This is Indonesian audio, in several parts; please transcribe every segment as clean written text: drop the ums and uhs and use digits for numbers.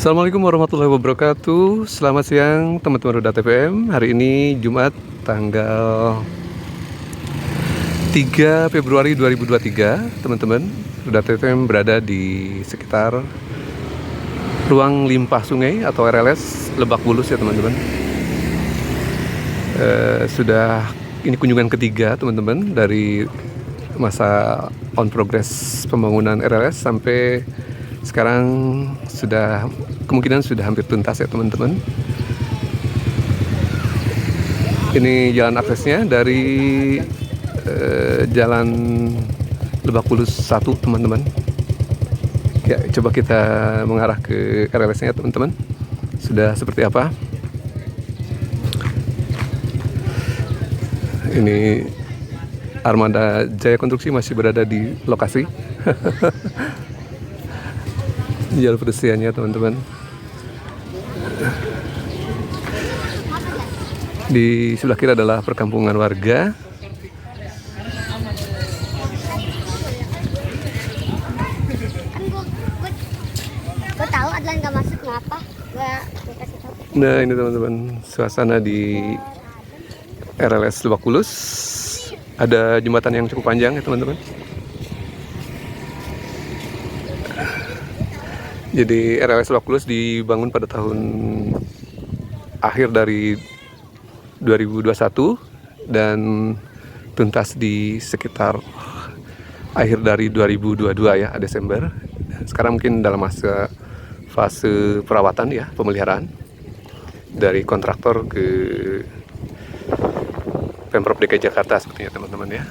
Assalamualaikum warahmatullahi wabarakatuh. Selamat siang teman-teman Roda TVM. Hari ini Jumat tanggal 3 Februari 2023. Teman-teman Roda TVM berada di sekitar ruang limpah sungai atau RLS Lebak Bulus ya teman-teman. Sudah ini kunjungan ketiga teman-teman dari masa on progress pembangunan RLS sampai sekarang kemungkinan sudah hampir tuntas ya teman-teman. Ini jalan aksesnya dari jalan Lebak Bulus 1 teman-teman. Ya, coba kita mengarah ke RLS-nya teman-teman. Sudah seperti apa? Ini armada Jaya Konstruksi masih berada di lokasi. Jalur pedestriannya teman-teman. Di sebelah kiri adalah perkampungan warga. Gue tahu Adlan gak masuk ngapa? Gue kasih tahu. Nah ini teman-teman suasana di RLS Lebak Bulus. Ada jembatan yang cukup panjang ya teman-teman. Jadi RLS Lebak Bulus dibangun pada tahun akhir dari 2021 dan tuntas di sekitar akhir dari 2022 ya, Desember. Sekarang mungkin dalam fase perawatan ya, pemeliharaan dari kontraktor ke Pemprov DKI Jakarta sepertinya teman-teman ya.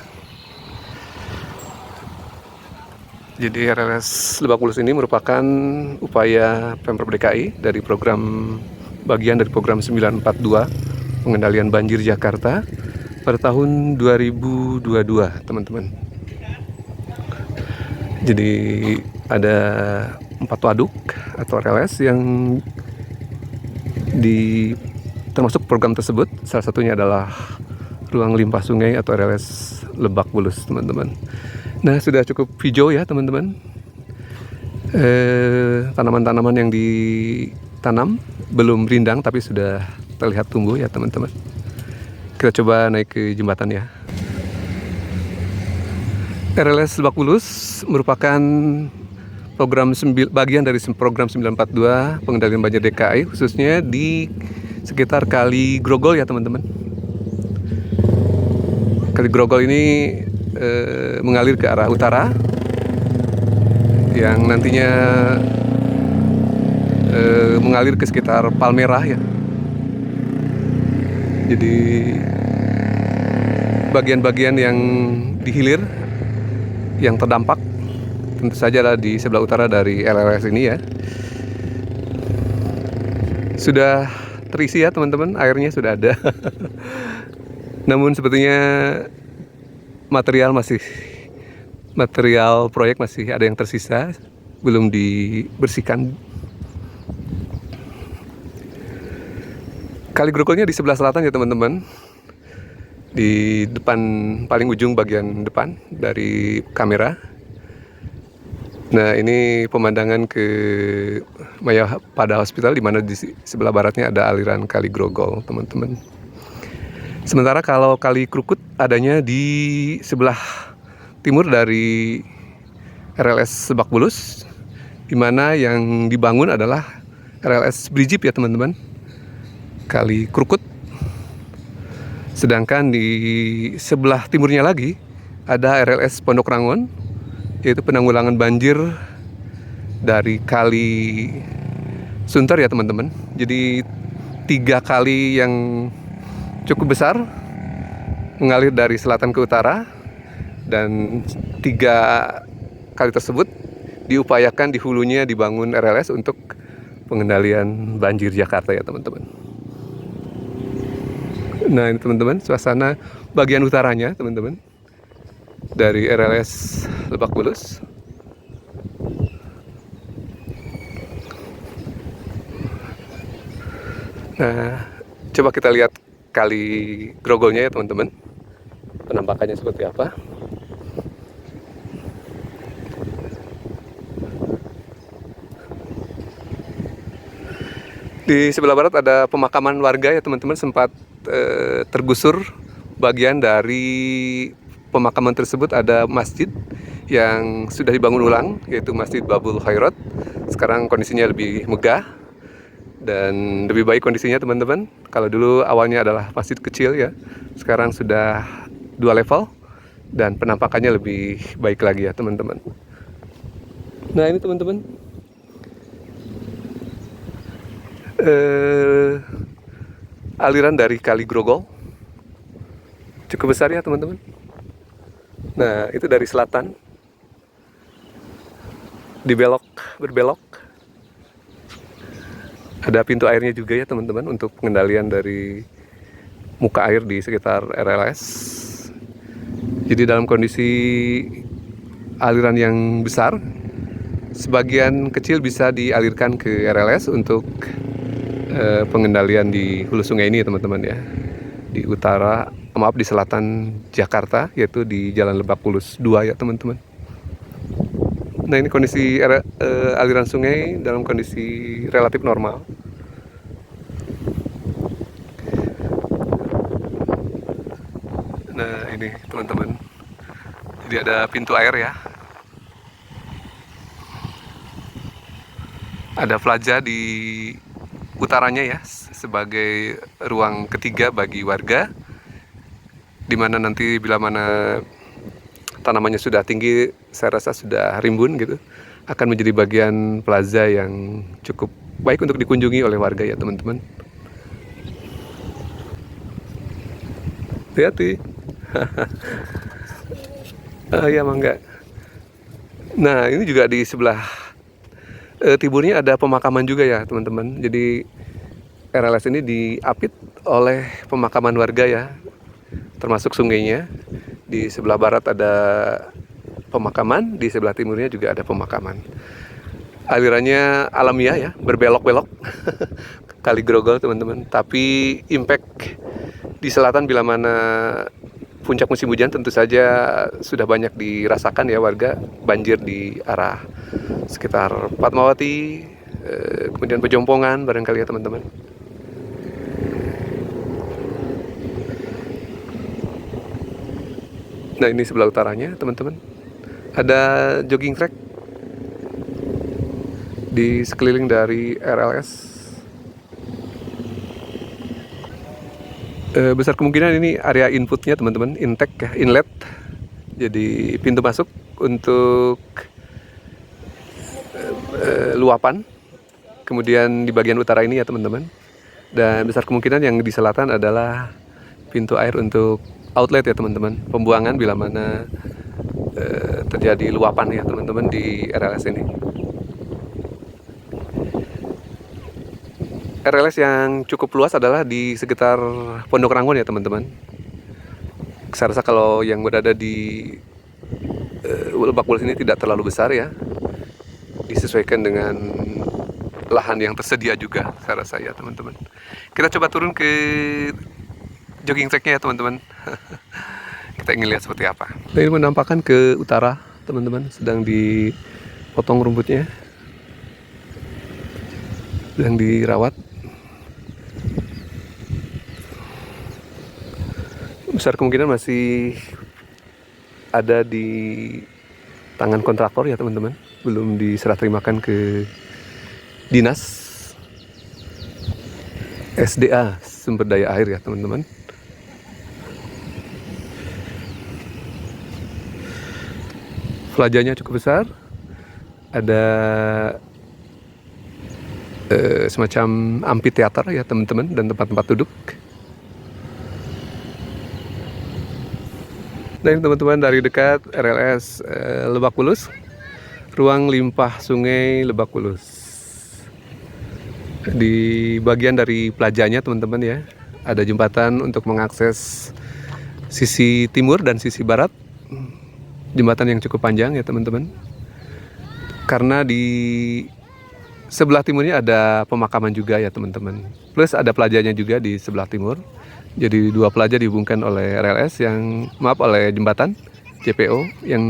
Jadi RLS Lebak Bulus ini merupakan upaya Pemprov DKI dari bagian dari program 942 pengendalian banjir Jakarta pada tahun 2022 teman-teman. Jadi ada 4 waduk atau RLS yang termasuk program tersebut. Salah satunya adalah ruang limpah sungai atau RLS Lebak Bulus teman-teman. Nah sudah cukup hijau ya teman-teman. Tanaman-tanaman yang ditanam belum rindang tapi sudah terlihat tumbuh ya teman-teman. Kita coba naik ke jembatan ya. RLS Lebak Bulus merupakan bagian dari program 942 pengendalian banjir DKI, khususnya di sekitar Kali Grogol ya teman-teman. Kali Grogol ini mengalir ke arah utara yang nantinya mengalir ke sekitar Palmerah ya. Jadi bagian-bagian yang dihilir yang terdampak tentu saja adalah di sebelah utara dari RLS ini ya. Sudah terisi ya teman-teman, airnya sudah ada. Namun sepertinya material proyek masih ada yang tersisa, belum dibersihkan. Kali Grogolnya di sebelah selatan ya teman-teman, di depan paling ujung bagian depan dari kamera. Nah ini pemandangan ke Mayapada Hospital, di mana di sebelah baratnya ada aliran Kali Grogol teman-teman. Sementara kalau Kali Krukut adanya di sebelah timur dari RLS Lebak Bulus, di mana yang dibangun adalah RLS Brijip ya teman-teman, Kali Krukut. Sedangkan di sebelah timurnya lagi ada RLS Pondok Rangon, yaitu penanggulangan banjir dari Kali Sunter ya teman-teman. Jadi 3 kali yang cukup besar mengalir dari selatan ke utara, dan 3 kali tersebut diupayakan di hulunya dibangun RLS untuk pengendalian banjir Jakarta ya teman-teman. Nah ini teman-teman suasana bagian utaranya teman-teman dari RLS Lebak Bulus. Nah coba kita lihat Kali Grogolnya ya teman-teman, penampakannya seperti apa. Di sebelah barat ada pemakaman warga ya teman-teman, sempat tergusur bagian dari pemakaman tersebut. Ada masjid yang sudah dibangun ulang, yaitu Masjid Babul Khairat. Sekarang kondisinya lebih megah dan lebih baik kondisinya teman-teman. Kalau dulu awalnya adalah masjid kecil ya, sekarang sudah 2 level dan penampakannya lebih baik lagi ya teman-teman. Nah ini teman-teman, aliran dari Kali Grogol cukup besar ya teman-teman. Nah itu dari selatan berbelok. Ada pintu airnya juga ya teman-teman untuk pengendalian dari muka air di sekitar RLS. Jadi dalam kondisi aliran yang besar, sebagian kecil bisa dialirkan ke RLS untuk pengendalian di hulu sungai ini teman-teman ya. Di di selatan Jakarta, yaitu di Jalan Lebak Bulus 2 ya teman-teman. Nah ini kondisi aliran sungai dalam kondisi relatif normal. Nah ini teman-teman, jadi ada pintu air ya. Ada plaza di utaranya ya, sebagai ruang ketiga bagi warga, dimana nanti bila mana tanamannya sudah tinggi, saya rasa sudah rimbun gitu, akan menjadi bagian plaza yang cukup baik untuk dikunjungi oleh warga ya teman-teman. Hati-hati. Ya mangga. Nah ini juga di sebelah timurnya ada pemakaman juga ya teman-teman. Jadi RLS ini diapit oleh pemakaman warga ya, termasuk sungainya. Di sebelah barat ada pemakaman, di sebelah timurnya juga ada pemakaman. Alirannya alamiah ya, berbelok-belok. Kali Grogol teman-teman. Tapi impact di selatan bila mana puncak musim hujan tentu saja sudah banyak dirasakan ya warga. Banjir di arah sekitar Fatmawati, kemudian Pejompongan barangkali ya teman-teman. Nah ini sebelah utaranya teman-teman, ada jogging track di sekeliling dari RLS. Besar kemungkinan ini area inputnya teman-teman, intake ya, inlet, jadi pintu masuk untuk luapan. Kemudian di bagian utara ini ya teman-teman, dan besar kemungkinan yang di selatan adalah pintu air untuk outlet ya teman-teman, pembuangan bila mana terjadi luapan ya teman-teman di RLS ini. RLS yang cukup luas adalah di sekitar Pondok Ranggon ya teman-teman. Saya rasa kalau yang berada di Lebak Bulus ini tidak terlalu besar ya, disesuaikan dengan lahan yang tersedia juga saya rasa ya teman-teman. Kita coba turun ke jogging tracknya ya teman-teman. Kita ingin lihat seperti apa. Nah, ini menampakkan ke utara teman-teman, sedang dipotong rumputnya, sedang dirawat. Besar kemungkinan masih ada di tangan kontraktor ya teman-teman, belum diserah terimakan ke dinas SDA, sumber daya air ya teman-teman. Plazanya cukup besar, ada semacam amphitheater ya teman-teman, dan tempat-tempat duduk. Nah ini teman-teman, dari dekat RLS Lebak Bulus, ruang limpah sungai Lebak Bulus. Di bagian dari plazanya teman-teman ya, ada jembatan untuk mengakses sisi timur dan sisi barat. Jembatan yang cukup panjang ya teman-teman, karena di sebelah timurnya ada pemakaman juga ya teman-teman, plus ada plazanya juga di sebelah timur. Jadi 2 plaza dihubungkan oleh RLS oleh jembatan JPO yang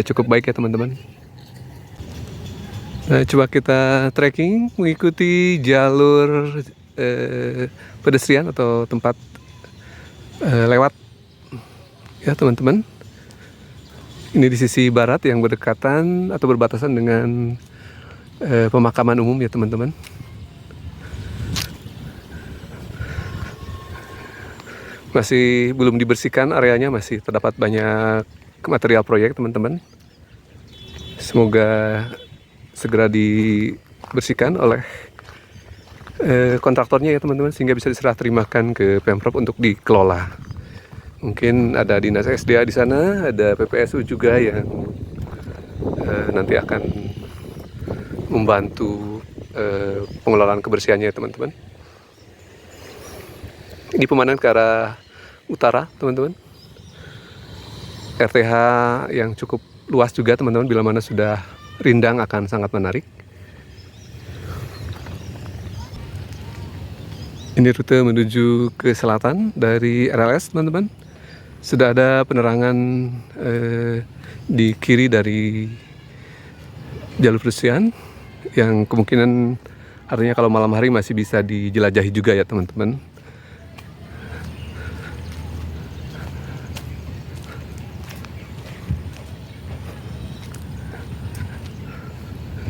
cukup baik ya teman-teman. Nah, coba kita trekking mengikuti jalur pedestrian atau tempat lewat ya teman-teman. Ini di sisi barat yang berdekatan atau berbatasan dengan pemakaman umum ya teman-teman. Masih belum dibersihkan areanya, masih terdapat banyak material proyek teman-teman. Semoga segera dibersihkan oleh kontraktornya ya teman-teman, sehingga bisa diserah terimakan ke Pemprov untuk dikelola. Mungkin ada dinas SDA di sana, ada PPSU juga yang nanti akan membantu pengelolaan kebersihannya ya teman-teman. Ini pemandangan ke arah utara teman-teman. RTH yang cukup luas juga teman-teman, bila mana sudah rindang akan sangat menarik. Ini rute menuju ke selatan dari RLS teman-teman. Sudah ada penerangan di kiri dari jalur pedestrian yang kemungkinan artinya kalau malam hari masih bisa dijelajahi juga ya teman-teman.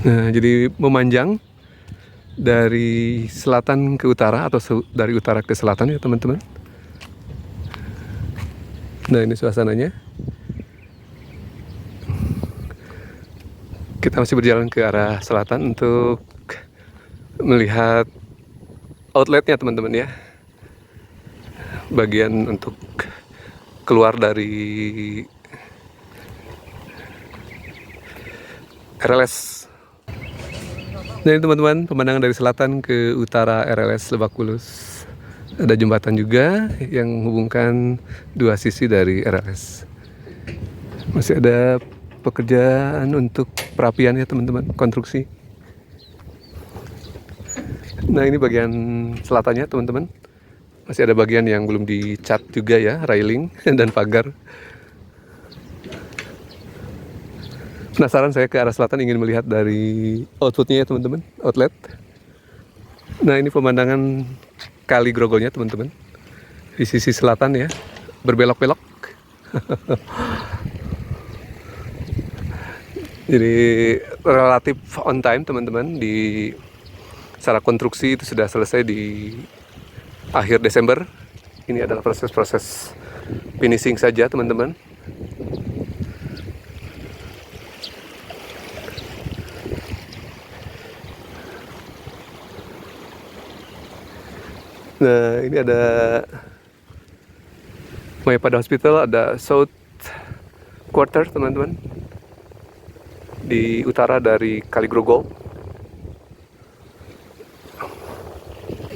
Nah, jadi memanjang dari selatan ke utara atau dari utara ke selatan ya teman-teman. Nah, ini suasananya. Kita masih berjalan ke arah selatan untuk melihat outletnya teman-teman ya. Bagian untuk keluar dari RLS. Nah, ini teman-teman, pemandangan dari selatan ke utara RLS Lebak Bulus. Ada jembatan juga yang menghubungkan dua sisi dari RLS. Masih ada pekerjaan untuk perapian ya teman-teman, konstruksi. Nah, ini bagian selatannya teman-teman. Masih ada bagian yang belum dicat juga ya, railing dan pagar. Penasaran saya ke arah selatan, ingin melihat dari outputnya ya teman-teman, outlet. Nah, ini pemandangan Kali Grogolnya teman-teman. Di sisi selatan ya, berbelok-belok. Jadi relatif on time teman-teman. Di secara konstruksi itu sudah selesai di akhir Desember. Ini adalah proses-proses finishing saja teman-teman. Nah, ini ada Mayapada Hospital, ada South Quarter teman-teman, di utara dari Kali Grogol.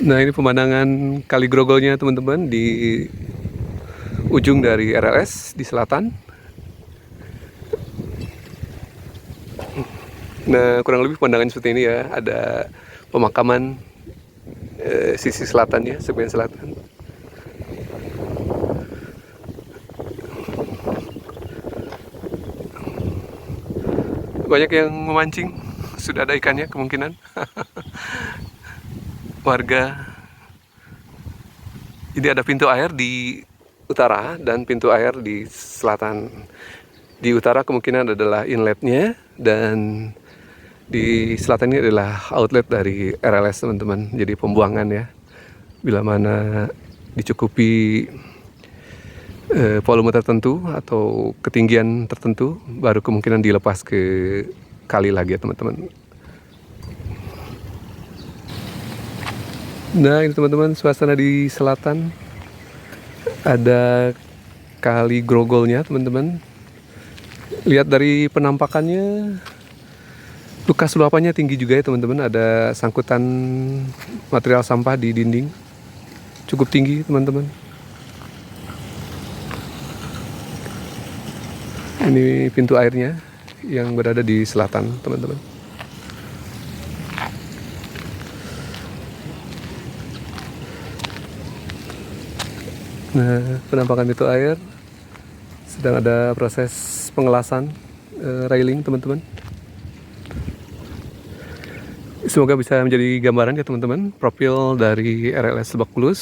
Nah, ini pemandangan Kali Grogolnya teman-teman di ujung dari RLS di selatan. Nah, kurang lebih pemandangan seperti ini ya. Ada pemakaman sisi selatannya, sebagian selatan. Banyak yang memancing, sudah ada ikannya kemungkinan. Warga. Ini ada pintu air di utara dan pintu air di selatan. Di utara kemungkinan adalah inletnya, dan di selatan ini adalah outlet dari RLS teman-teman. Jadi pembuangan ya, bila mana dicukupi volume tertentu atau ketinggian tertentu, baru kemungkinan dilepas ke kali lagi ya teman-teman. Nah, ini teman-teman suasana di selatan. Ada Kali Grogolnya teman-teman. Lihat dari penampakannya, lukas luapannya tinggi juga ya teman-teman. Ada sangkutan material sampah di dinding, cukup tinggi teman-teman. Ini pintu airnya yang berada di selatan teman-teman. Nah, penampakan pintu air, sedang ada proses pengelasan railing teman-teman. Semoga bisa menjadi gambaran ya teman-teman. Profil dari RLS Lebak Bulus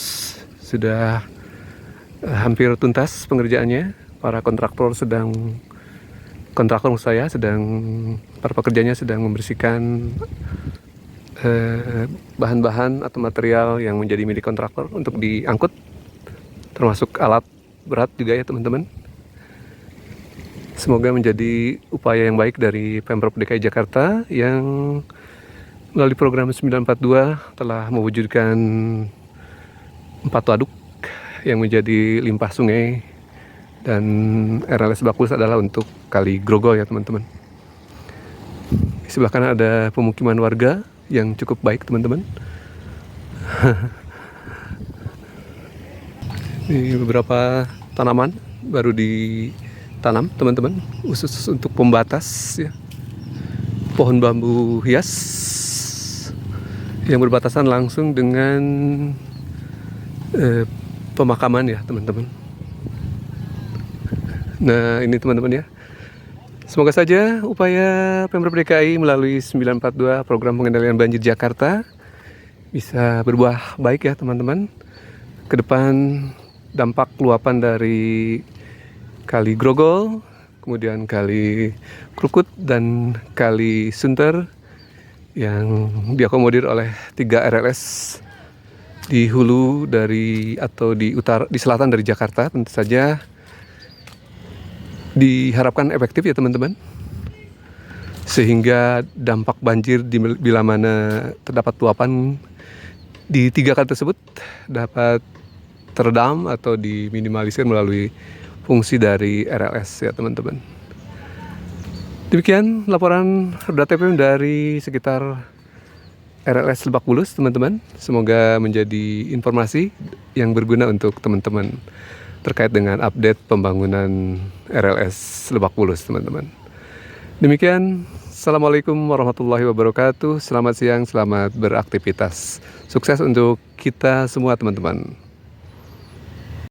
sudah hampir tuntas pengerjaannya. Para kontraktor para pekerjanya sedang membersihkan bahan-bahan atau material yang menjadi milik kontraktor untuk diangkut, termasuk alat berat juga ya teman-teman. Semoga menjadi upaya yang baik dari Pemprov DKI Jakarta yang melalui program 942 telah mewujudkan 4 waduk yang menjadi limpah sungai, dan RLS Lebak Bulus adalah untuk Kali Grogol ya teman-teman. Di sebelah kanan ada pemukiman warga yang cukup baik teman-teman. Ini beberapa tanaman baru ditanam teman-teman, khusus untuk pembatas ya. Pohon bambu hias yang berbatasan langsung dengan pemakaman ya teman-teman. Nah ini teman-teman ya, semoga saja upaya Pemprov DKI melalui 942 program pengendalian banjir Jakarta bisa berbuah baik ya teman-teman. Ke depan dampak luapan dari Kali Grogol, kemudian Kali Krukut dan Kali Sunter yang diakomodir oleh 3 RLS di hulu dari atau di selatan dari Jakarta, tentu saja diharapkan efektif ya teman-teman, sehingga dampak banjir bila mana terdapat luapan di 3 kali tersebut dapat teredam atau diminimalisir melalui fungsi dari RLS ya teman-teman. Demikian laporan Roda TPM dari sekitar RLS Lebak Bulus teman-teman. Semoga menjadi informasi yang berguna untuk teman-teman terkait dengan update pembangunan RLS Lebak Bulus teman-teman. Demikian, Assalamualaikum warahmatullahi wabarakatuh. Selamat siang, selamat beraktivitas. Sukses untuk kita semua teman-teman.